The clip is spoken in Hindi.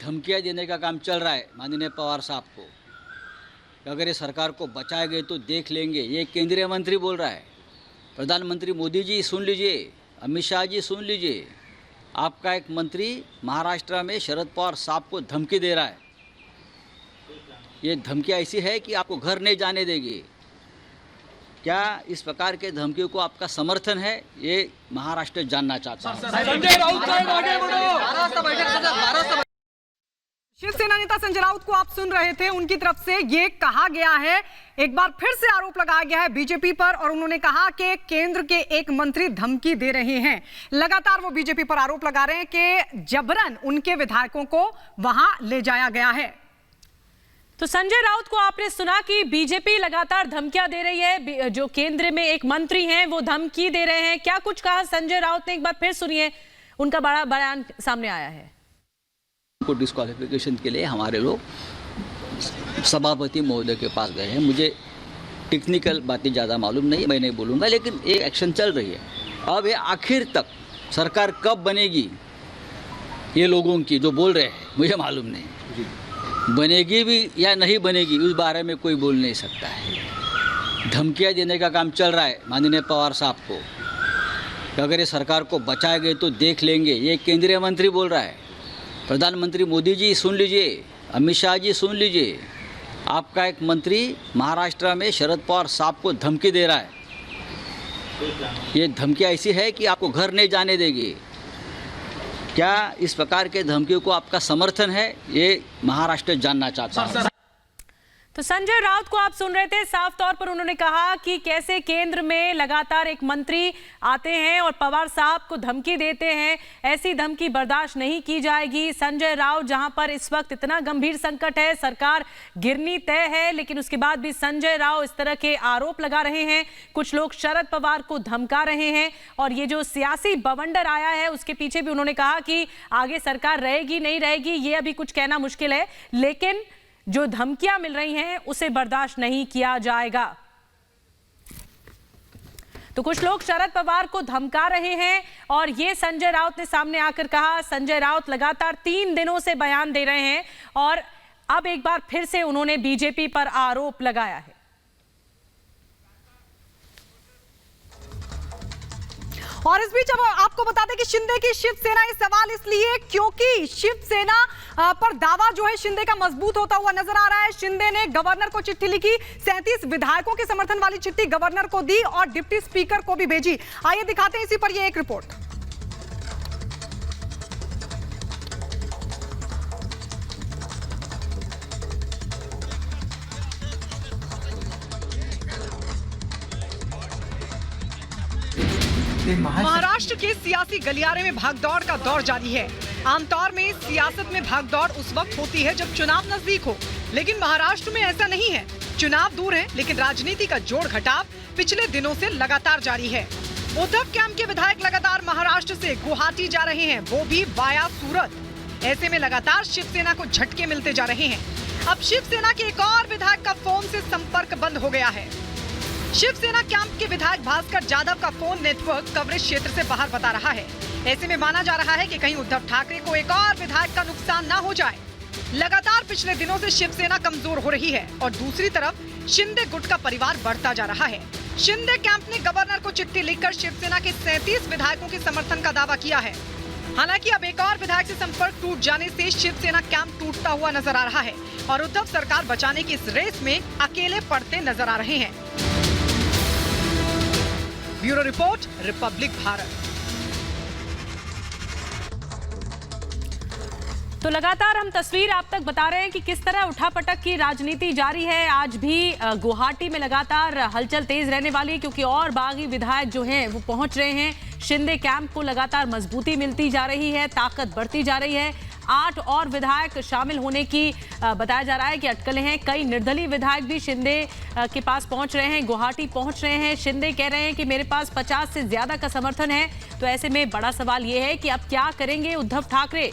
धमकियां देने का काम चल रहा है माननीय पवार साहब को। अगर ये सरकार को बचाएंगे तो देख लेंगे, ये केंद्रीय मंत्री बोल रहा है। प्रधानमंत्री मोदी जी सुन लीजिए, अमित शाह जी सुन लीजिए, आपका एक मंत्री महाराष्ट्र में शरद पवार साहब को धमकी दे रहा है। ये धमकी ऐसी है कि आपको घर नहीं जाने देगी। क्या इस प्रकार के धमकियों को आपका समर्थन है, ये महाराष्ट्र जानना चाहता है। संजय राउत साहब आगे बढ़ो। शिवसेना नेता संजय राउत को आप सुन रहे थे, उनकी तरफ से ये कहा गया है, एक बार फिर से आरोप लगाया गया है बीजेपी पर, और उन्होंने कहा कि केंद्र के एक मंत्री धमकी दे रहे हैं। लगातार वो बीजेपी पर आरोप लगा रहे हैं कि जबरन उनके विधायकों को वहां ले जाया गया है। तो संजय राउत को आपने सुना कि बीजेपी लगातार धमकियां दे रही है, जो केंद्र में एक मंत्री हैं वो धमकी दे रहे हैं। क्या कुछ कहा संजय राउत ने, एक बार फिर सुनिए, उनका बड़ा बयान सामने आया है। को डिस्क्वालिफिकेशन के लिए हमारे लोग सभापति महोदय के पास गए हैं। मुझे टेक्निकल बातें ज़्यादा मालूम नहीं, मैं नहीं बोलूँगा, लेकिन एक एक्शन चल रही है। अब ये आखिर तक सरकार कब बनेगी, ये लोगों की जो बोल रहे हैं मुझे मालूम नहीं। बनेगी भी या नहीं बनेगी उस बारे में कोई बोल नहीं सकता है। धमकियां देने का काम चल रहा है माननीय पवार साहब को। अगर ये सरकार को बचाएंगे तो देख लेंगे, ये केंद्रीय मंत्री बोल रहा है। प्रधानमंत्री मोदी जी सुन लीजिए, अमित शाह जी सुन लीजिए, आपका एक मंत्री महाराष्ट्र में शरद पवार साहब को धमकी दे रहा है। ये धमकी ऐसी है कि आपको घर नहीं जाने देगी। क्या इस प्रकार के धमकियों को आपका समर्थन है, ये महाराष्ट्र जानना चाहता है। तो संजय राउत को आप सुन रहे थे, साफ तौर पर उन्होंने कहा कि कैसे केंद्र में लगातार एक मंत्री आते हैं और पवार साहब को धमकी देते हैं। ऐसी धमकी बर्दाश्त नहीं की जाएगी। संजय राउत, जहां पर इस वक्त इतना गंभीर संकट है, सरकार गिरनी तय है, लेकिन उसके बाद भी संजय राउत इस तरह के आरोप लगा रहे हैं। कुछ लोग शरद पवार को धमका रहे हैं, और ये जो सियासी बवंडर आया है उसके पीछे भी उन्होंने कहा कि आगे सरकार रहेगी नहीं रहेगी ये अभी कुछ कहना मुश्किल है, लेकिन जो धमकियां मिल रही हैं उसे बर्दाश्त नहीं किया जाएगा। तो कुछ लोग शरद पवार को धमका रहे हैं, और ये संजय राउत ने सामने आकर कहा। संजय राउत लगातार 3 दिनों से बयान दे रहे हैं, और अब एक बार फिर से उन्होंने बीजेपी पर आरोप लगाया है। और इस बीच अब आपको बता दें कि शिंदे की शिवसेना, ये सवाल इसलिए क्योंकि शिवसेना पर दावा जो है शिंदे का मजबूत होता हुआ नजर आ रहा है। शिंदे ने गवर्नर को चिट्ठी लिखी, 37 विधायकों के समर्थन वाली चिट्ठी गवर्नर को दी और डिप्टी स्पीकर को भी भेजी। आइए दिखाते हैं इसी पर यह एक रिपोर्ट। महाराष्ट्र के सियासी गलियारे में भागदौड़ का दौर जारी है। आमतौर में सियासत में भागदौड़ उस वक्त होती है जब चुनाव नजदीक हो, लेकिन महाराष्ट्र में ऐसा नहीं है। चुनाव दूर है, लेकिन राजनीति का जोड़ घटाव पिछले दिनों से लगातार जारी है। उद्धव कैंप के विधायक लगातार महाराष्ट्र से गुवाहाटी जा रहे हैं, वो भी वाया सूरत। ऐसे में लगातार शिवसेना को झटके मिलते जा रहे हैं। अब शिवसेना के एक और विधायक का फोन से संपर्क बंद हो गया है। शिवसेना कैंप के विधायक भास्कर जाधव का फोन नेटवर्क कवरेज क्षेत्र से बाहर बता रहा है। ऐसे में माना जा रहा है कि कहीं उद्धव ठाकरे को एक और विधायक का नुकसान ना हो जाए। लगातार पिछले दिनों से शिवसेना कमजोर हो रही है, और दूसरी तरफ शिंदे गुट का परिवार बढ़ता जा रहा है। शिंदे कैंप ने गवर्नर को चिट्ठी लिखकर शिवसेना के 37 विधायकों के समर्थन का दावा किया है। हालांकि अब एक और विधायक से संपर्क टूट जाने से शिवसेना कैंप टूटता हुआ नजर आ रहा है, और उद्धव सरकार बचाने की इस रेस में अकेले पड़ते नजर आ रहे हैं। Bureau report, Republic Bharat. तो लगातार हम तस्वीर आप तक बता रहे हैं कि किस तरह उठापटक की राजनीति जारी है। आज भी गुवाहाटी में लगातार हलचल तेज रहने वाली है, क्योंकि और बागी विधायक जो हैं वो पहुंच रहे हैं। शिंदे कैंप को लगातार मजबूती मिलती जा रही है, ताकत बढ़ती जा रही है। 8 और विधायक शामिल होने की बताया जा रहा है कि अटकलें हैं। कई निर्दलीय विधायक भी शिंदे के पास पहुंच रहे हैं, गुवाहाटी पहुंच रहे हैं। शिंदे कह रहे हैं कि मेरे पास 50 से ज्यादा का समर्थन है। तो ऐसे में बड़ा सवाल यह है कि अब क्या करेंगे उद्धव ठाकरे।